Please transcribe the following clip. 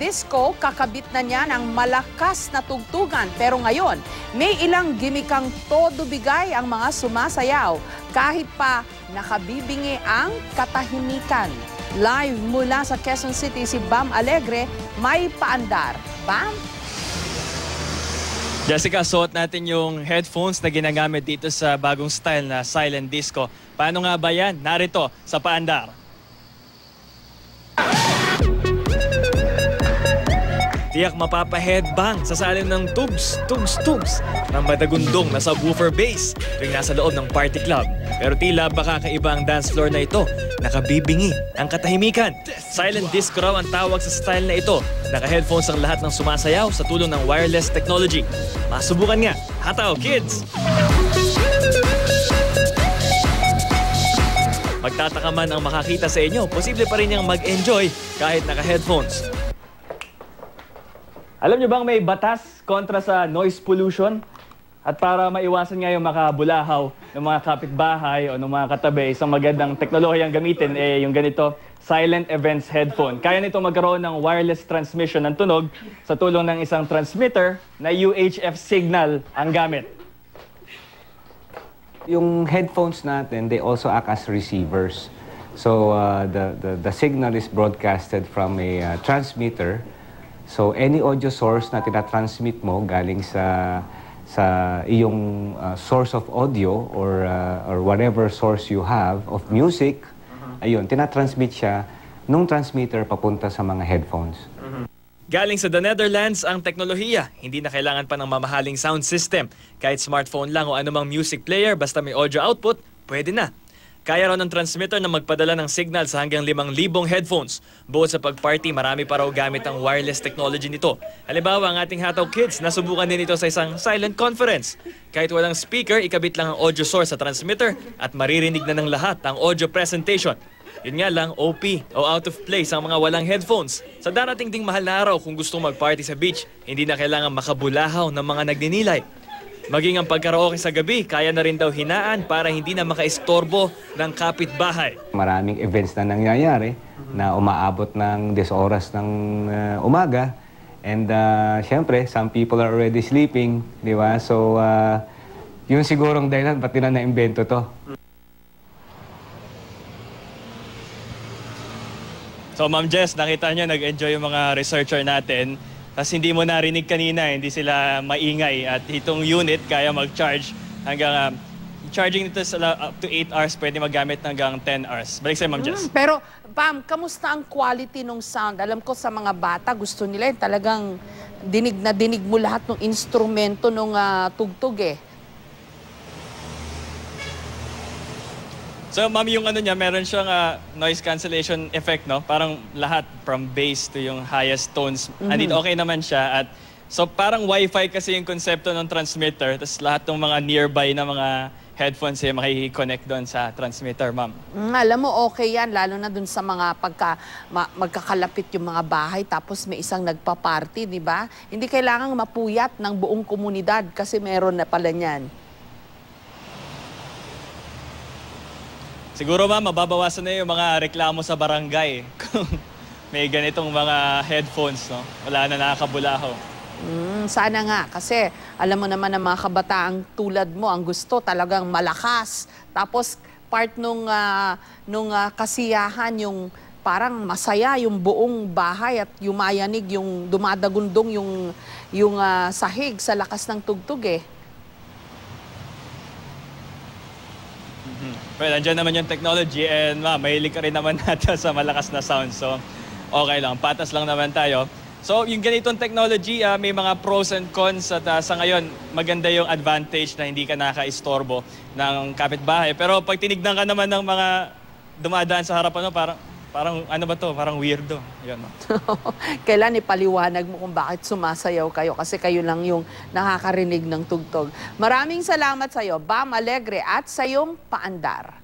Disco, kakabit na niya ng malakas na tugtugan. Pero ngayon, may ilang gimikang todo bigay ang mga sumasayaw kahit pa nakabibingi ang katahimikan. Live mula sa Quezon City si Bam Alegre, may paandar. Bam? Jessica, suot natin yung headphones na ginagamit dito sa bagong style na silent disco. Paano nga ba yan? Narito sa paandar. Tiyak mapapa-headbang sa salin ng tubs ng madagundong na subwoofer bass tuwing nasa loob ng party club. Pero tila baka kakaiba ang dance floor na ito. Nakabibingi ang katahimikan. Silent disco raw ang tawag sa style na ito. Naka-headphones ang lahat ng sumasayaw sa tulong ng wireless technology. Masubukan nga. Hataw, kids! Magtataka man ang makakita sa inyo, posible pa rin niyang mag-enjoy kahit naka-headphones. Alam niyo bang may batas kontra sa noise pollution? At para maiwasan nga yung makabulahaw ng mga kapitbahay o ng mga katabi, isang magandang teknolohiyang gamitin yung ganito, Silent Events Headphone. Kaya nito magkaroon ng wireless transmission ng tunog sa tulong ng isang transmitter na UHF signal ang gamit. Yung headphones natin, they also act as receivers. So the signal is broadcasted from a transmitter. So any audio source na tinatransmit mo galing sa iyong source of audio or whatever source you have of music, ayun, tinatransmit siya nung transmitter papunta sa mga headphones. Galing sa the Netherlands ang teknolohiya. Hindi na kailangan pa ng mamahaling sound system. Kahit smartphone lang o anumang music player, basta may audio output, pwede na. Kaya raw ng transmitter na magpadala ng signal sa hanggang 5,000 headphones. Bukod sa pag-party, marami pa raw gamit ang wireless technology nito. Halimbawa, ang ating Hataw Kids, nasubukan din ito sa isang silent conference. Kahit walang speaker, ikabit lang ang audio source sa transmitter at maririnig na ng lahat ang audio presentation. Yun nga lang, OP o out of place ang mga walang headphones. Sa darating ding mahal na araw kung gustong mag-party sa beach, hindi na kailangan makabulahaw ng mga nagninilay. Maging ang pagkaraoke sa gabi, kaya na rin daw hinaan para hindi na makaistorbo ng kapitbahay. Maraming events na nangyayari na umaabot ng 10 oras ng umaga. And syempre, some people are already sleeping, di ba? So, yun sigurong dahilan, pati na na-invento to. So, Ma'am Jess, nakita nyo, nag-enjoy yung mga researcher natin. Tapos hindi mo narinig kanina, hindi sila maingay. At itong unit kaya mag-charge hanggang, charging nito sa up to 8 hours, pwede magamit hanggang 10 hours. Balik sa'yo, Ma'am Jess. Pero, Pam, kamusta ang quality ng sound? Alam ko sa mga bata, gusto nila talagang dinig na dinig mo lahat ng instrumento ng tugtog eh. So, Ma'am, yung ano niya, meron siyang noise cancellation effect, no? Parang lahat, from bass to yung highest tones. Andito, okay naman siya. At, so, parang Wi-Fi kasi yung konsepto ng transmitter. Tapos lahat ng mga nearby na mga headphones ay makikiconnect doon sa transmitter, Ma'am. Alam mo, okay yan. Lalo na doon sa mga magkakalapit yung mga bahay. Tapos may isang nagpa-party, di ba? Hindi kailangang mapuyat ng buong komunidad kasi meron na pala niyan. Siguro, Ma'am, mababawasan na yung mga reklamo sa barangay kung may ganitong mga headphones, no? Wala na nakakabulahaw. Sana nga, kasi alam mo naman ang mga kabataang tulad mo, ang gusto talagang malakas. Tapos part nung kasiyahan, yung parang masaya yung buong bahay at yumayanig, yung dumadagundong yung sahig sa lakas ng tugtog eh. Well, andyan naman yung technology and mahilig ka rin naman natin sa malakas na sound. So, okay lang. Patas lang naman tayo. So, yung ganitong technology, may mga pros and cons at sa ngayon, maganda yung advantage na hindi ka nakaistorbo ng kapitbahay. Pero pag tinignan ka naman ng mga dumadaan sa harapan mo, parang ano ba to? Parang weirdo. Yun, no? Kailan ipaliwanag mo kung bakit sumasayaw kayo kasi kayo lang yung nakakarinig ng tugtog. Maraming salamat sa iyo, Bam Alegre, at sa iyong paandar.